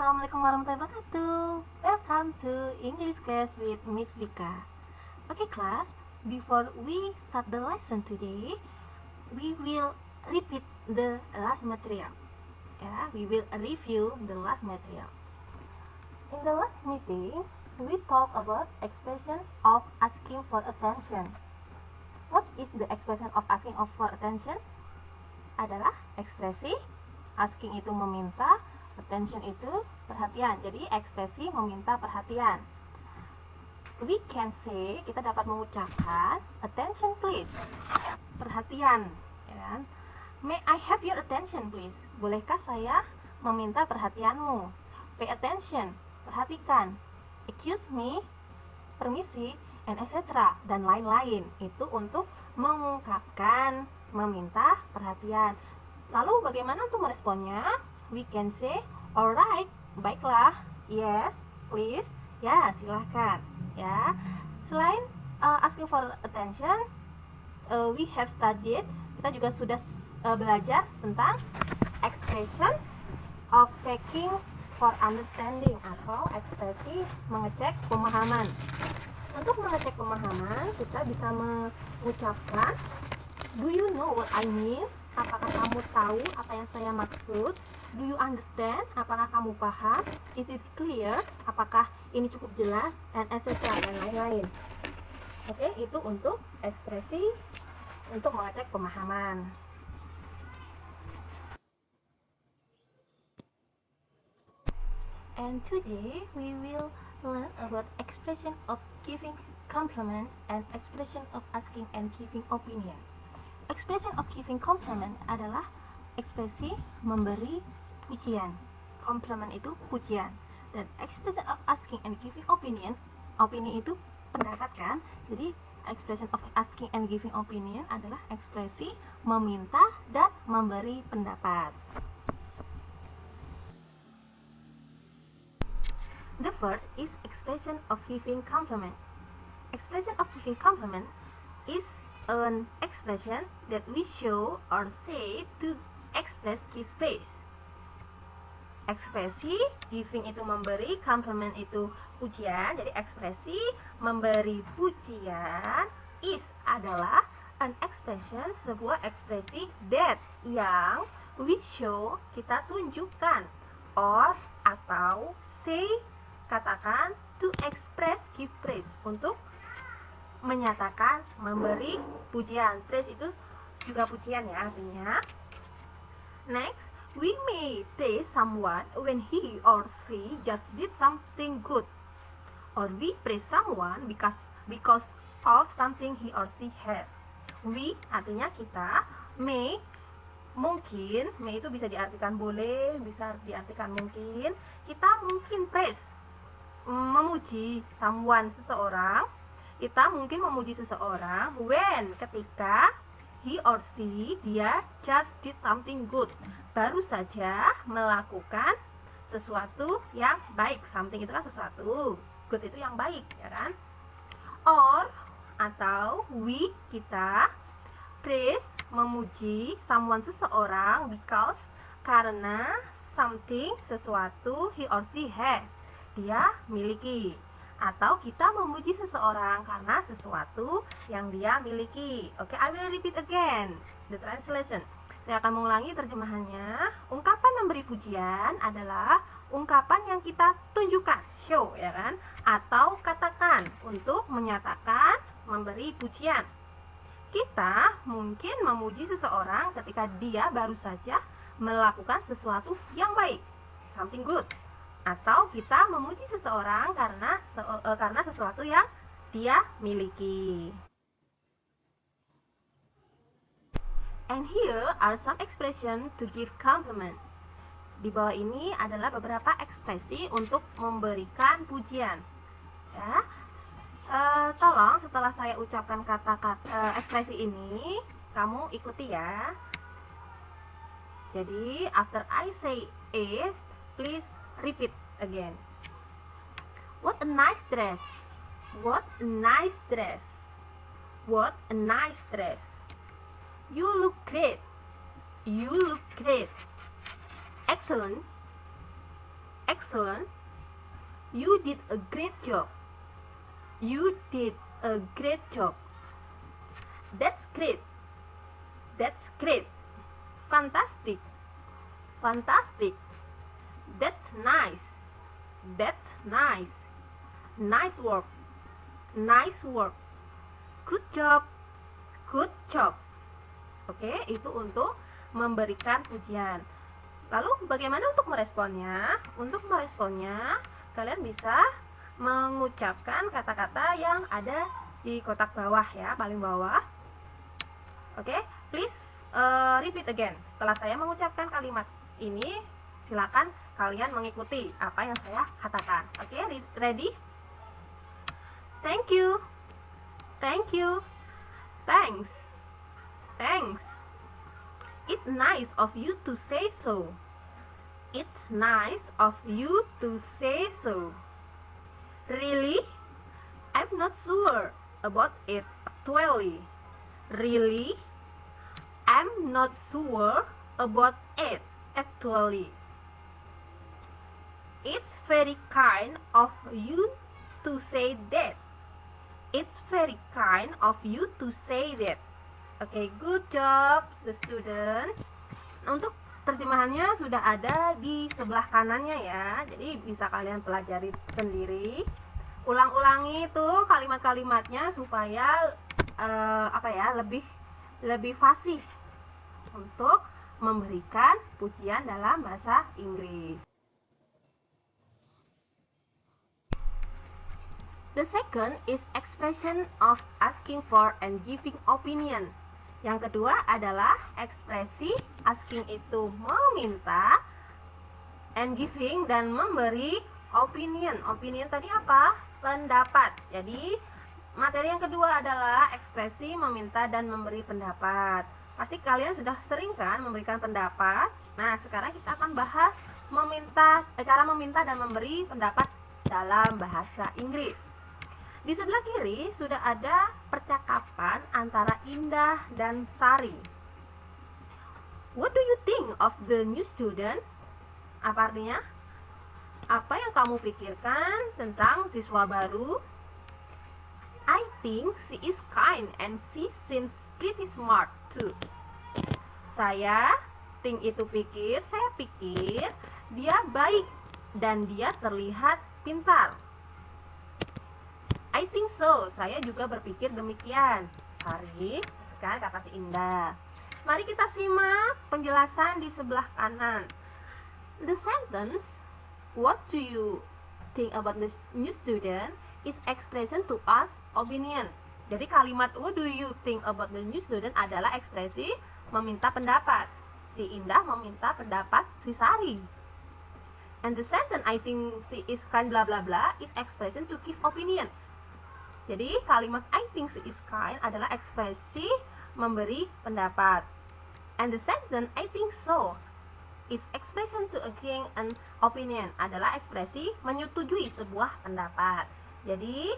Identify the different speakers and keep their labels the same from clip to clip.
Speaker 1: Assalamualaikum warahmatullahi wabarakatuh. Welcome to English class with Miss Vika. Okay class, before we start the lesson today, we will repeat the last material. We will review the last material. In the last meeting, we talk about expression of asking for attention. What is the expression of asking for attention? Adalah ekspresi asking itu meminta, attention itu perhatian. Jadi ekspresi meminta perhatian. We can say, kita dapat mengucapkan attention please, perhatian, ya kan? May I have your attention please? Bolehkah saya meminta perhatianmu? Pay attention, perhatikan. Excuse me, permisi, and etc. dan lain-lain. Itu untuk mengungkapkan meminta perhatian. Lalu bagaimana untuk meresponnya? We can say, alright, baiklah, yes, please, ya silahkan, ya. Selain asking for attention, we have studied, kita juga sudah belajar tentang expression of checking for understanding atau ekspresi mengecek pemahaman. Untuk mengecek pemahaman, kita bisa mengucapkan, do you know what I mean? Apakah kamu tahu apa yang saya maksud? Do you understand? Apakah kamu paham? Is it clear? Apakah ini cukup jelas? And etc. dan lain-lain. Oke, itu untuk ekspresi untuk mengecek pemahaman. And today we will learn about expression of giving compliment and expression of asking and giving opinion. Expression of giving compliment adalah ekspresi memberi pujian. Compliment itu pujian. Dan expression of asking and giving opinion, opini itu pendapat kan? Jadi expression of asking and giving opinion adalah ekspresi meminta dan memberi pendapat. The first is expression of giving compliment. Expression of giving compliment is an expression that we show or say to express give praise. Ekspresi giving itu memberi, compliment itu pujian. Jadi ekspresi memberi pujian is adalah an expression, sebuah ekspresi that yang we show, kita tunjukkan, or atau say, katakan, to express give praise, untuk menyatakan memberi pujian. Praise itu juga pujian ya artinya. Next, we may praise someone when he or she just did something good, or we praise someone because of something he or she has. We artinya kita, may mungkin, may itu bisa diartikan boleh, bisa diartikan mungkin. Kita mungkin praise, memuji someone, seseorang. Kita mungkin memuji seseorang when, ketika he or she, dia just did something good, baru saja melakukan sesuatu yang baik. Something itu kan sesuatu, good itu yang baik, ya kan? Or atau we, kita praise, memuji someone, seseorang, because, karena something, sesuatu, he or she has, dia miliki. Atau kita memuji seseorang karena sesuatu yang dia miliki. Oke, I will repeat again the translation. Saya akan mengulangi terjemahannya. Ungkapan memberi pujian adalah ungkapan yang kita tunjukkan, show, ya kan? Atau katakan untuk menyatakan memberi pujian. Kita mungkin memuji seseorang ketika dia baru saja melakukan sesuatu yang baik, something good. Atau kita memuji seseorang karena sesuatu yang dia miliki. And here are some expression to give compliment. Di bawah ini adalah beberapa ekspresi untuk memberikan pujian. Ya, tolong setelah saya ucapkan kata-kata ekspresi ini, kamu ikuti ya. Jadi after I say it, please repeat again. What a nice dress. What a nice dress. What a nice dress. You look great. You look great. Excellent. excellent. You did a great job. You did a great job. That's great. That's great. Fantastic. Fantastic. That's nice. That's nice. Nice work. Nice work. Good job. Good job. Oke, itu untuk memberikan pujian. Lalu bagaimana untuk meresponnya? Untuk meresponnya, kalian bisa mengucapkan kata-kata yang ada di kotak bawah ya, paling bawah. Oke, please repeat again. Setelah saya mengucapkan kalimat ini, silakan kalian mengikuti apa yang saya katakan. Oke, ready? Thank you. Thank you. Thanks. Thanks. It's nice of you to say so. It's nice of you to say so. Really? I'm not sure about it actually. Really? I'm not sure about it actually. It's very kind of you to say that. It's very kind of you to say that. Oke, good job the student. Untuk terjemahannya sudah ada di sebelah kanannya ya. Jadi bisa kalian pelajari sendiri. Ulang-ulangi tuh kalimat-kalimatnya supaya lebih fasih untuk memberikan pujian dalam bahasa Inggris. The second is expression of asking for and giving opinion. Yang kedua adalah ekspresi asking itu meminta, and giving dan memberi opinion. Opinion tadi apa? Pendapat. Jadi materi yang kedua adalah ekspresi meminta dan memberi pendapat. Pasti kalian sudah sering kan memberikan pendapat. Nah, sekarang kita akan bahas cara meminta dan memberi pendapat dalam bahasa Inggris. Di sebelah kiri sudah ada percakapan antara Indah dan Sari. What do you think of the new student? Apa artinya? Apa yang kamu pikirkan tentang siswa baru? I think she is kind and she seems pretty smart too. Saya pikir dia baik dan dia terlihat pintar. I think so. Saya juga berpikir demikian. Sari, kan kata si Indah. Mari kita simak penjelasan di sebelah kanan. The sentence, what do you think about the new student, is expression to us opinion. Jadi kalimat what do you think about the new student adalah ekspresi meminta pendapat. Si Indah meminta pendapat si Sari. And the sentence I think she is kind bla bla bla is expression to give opinion. Jadi kalimat I think she is kind adalah ekspresi memberi pendapat. And the sentence I think so is expression to agree an opinion adalah ekspresi menyetujui sebuah pendapat. Jadi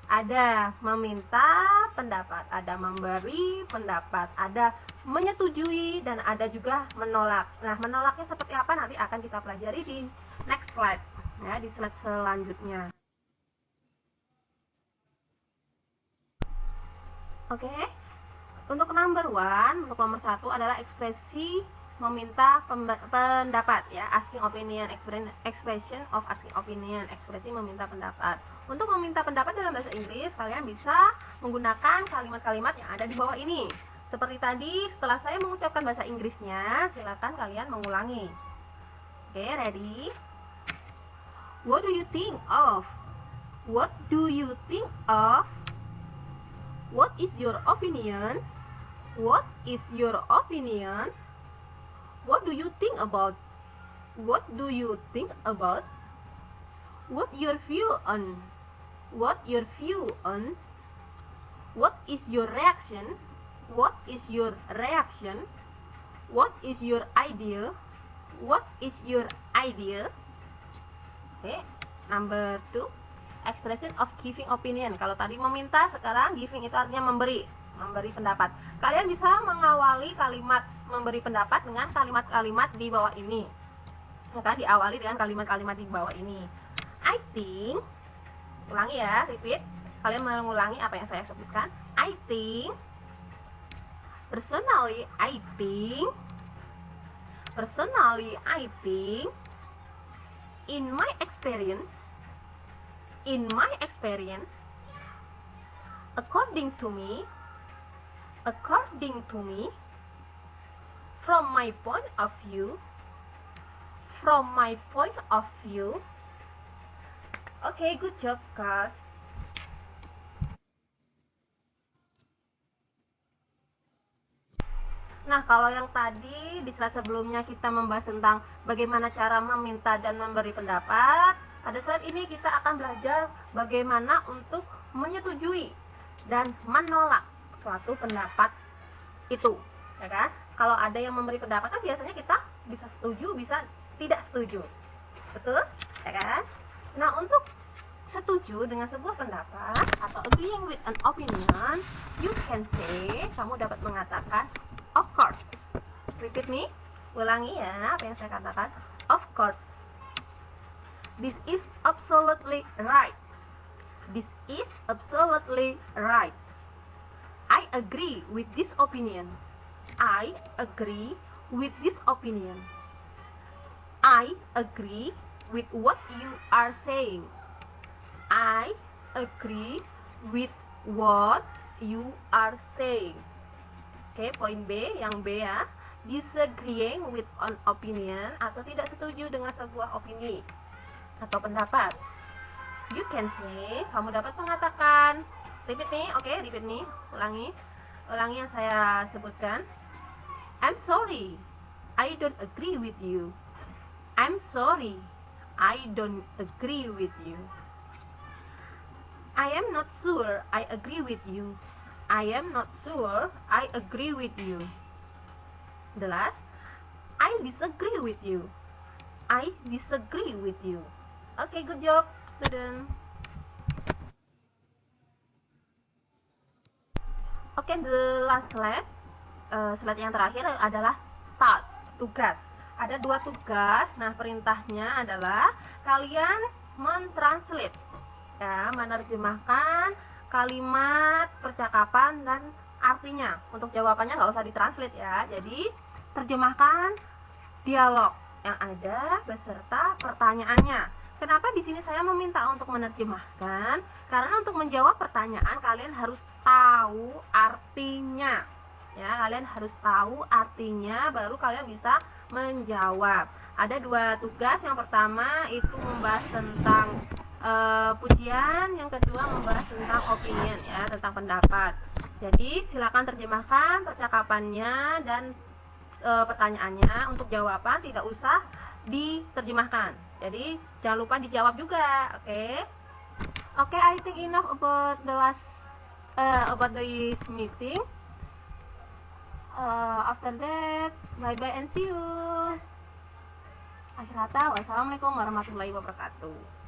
Speaker 1: ada meminta pendapat, ada memberi pendapat, ada menyetujui, dan ada juga menolak. Nah, menolaknya seperti apa nanti akan kita pelajari di next slide, ya, di slide selanjutnya. Oke, untuk number 1, untuk nomor 1 adalah ekspresi meminta pendapat, ya, asking opinion, expression of asking opinion, ekspresi meminta pendapat. Untuk meminta pendapat dalam bahasa Inggris, kalian bisa menggunakan kalimat-kalimat yang ada di bawah ini. Seperti tadi, setelah saya mengucapkan bahasa Inggrisnya, silakan kalian mengulangi. Oke, ready? What do you think of? What do you think of? What is your opinion? What is your opinion? What do you think about? What do you think about? What your view on? What your view on? What is your reaction? What is your reaction? What is your idea? What is your idea? Okay, number 2. Expression of giving opinion. Kalau tadi meminta, sekarang giving itu artinya memberi pendapat. Kalian bisa mengawali kalimat memberi pendapat dengan kalimat-kalimat di bawah ini. maka diawali dengan kalimat-kalimat di bawah ini. I think, ulangi ya, repeat. Kalian mengulangi apa yang saya sebutkan. I think, personally I think, in my experience, according to me, from my point of view, okay, good job guys. Nah, kalau yang tadi di slide sebelumnya kita membahas tentang bagaimana cara meminta dan memberi pendapat, pada slide ini kita akan belajar bagaimana untuk menyetujui dan menolak suatu pendapat itu, ya kan? Kalau ada yang memberi pendapat kan biasanya kita bisa setuju, bisa tidak setuju, betul, ya kan? Nah, untuk setuju dengan sebuah pendapat atau agreeing with an opinion, you can say, kamu dapat mengatakan of course. Repeat me, ulangi ya apa yang saya katakan. Of course, this is absolutely right. I agree with this opinion. I agree with what you are saying. I agree with what you are saying. Oke, poin B, yang B ya. Disagreeing with an opinion atau tidak setuju dengan sebuah opini atau pendapat. You can say, kamu dapat mengatakan. Repeat nih, oke, repeat nih. Ulangi yang saya sebutkan. I'm sorry, I don't agree with you. I'm sorry, I don't agree with you. I am not sure I agree with you. I am not sure I agree with you. The last, I disagree with you. I disagree with you. Okay, good job, student. Okay, the last slide. Slide yang terakhir adalah task, tugas. Ada 2 tugas. Nah, perintahnya adalah kalian mentranslate, ya, menerjemahkan kalimat percakapan dan artinya. Untuk jawabannya nggak usah ditranslate ya. Jadi terjemahkan dialog yang ada beserta pertanyaannya. Kenapa di sini saya meminta untuk menerjemahkan? Karena untuk menjawab pertanyaan kalian harus tahu artinya. Ya, kalian harus tahu artinya baru kalian bisa menjawab. Ada 2 tugas. Yang pertama itu membahas tentang pujian, yang kedua membahas tentang opinion, ya, tentang pendapat. Jadi silakan terjemahkan percakapannya dan pertanyaannya. Untuk jawaban tidak usah diterjemahkan. Jadi jangan lupa dijawab juga, oke. I think enough about the last about this meeting. After that, bye bye and see you. Akhir kata, wassalamualaikum warahmatullahi wabarakatuh.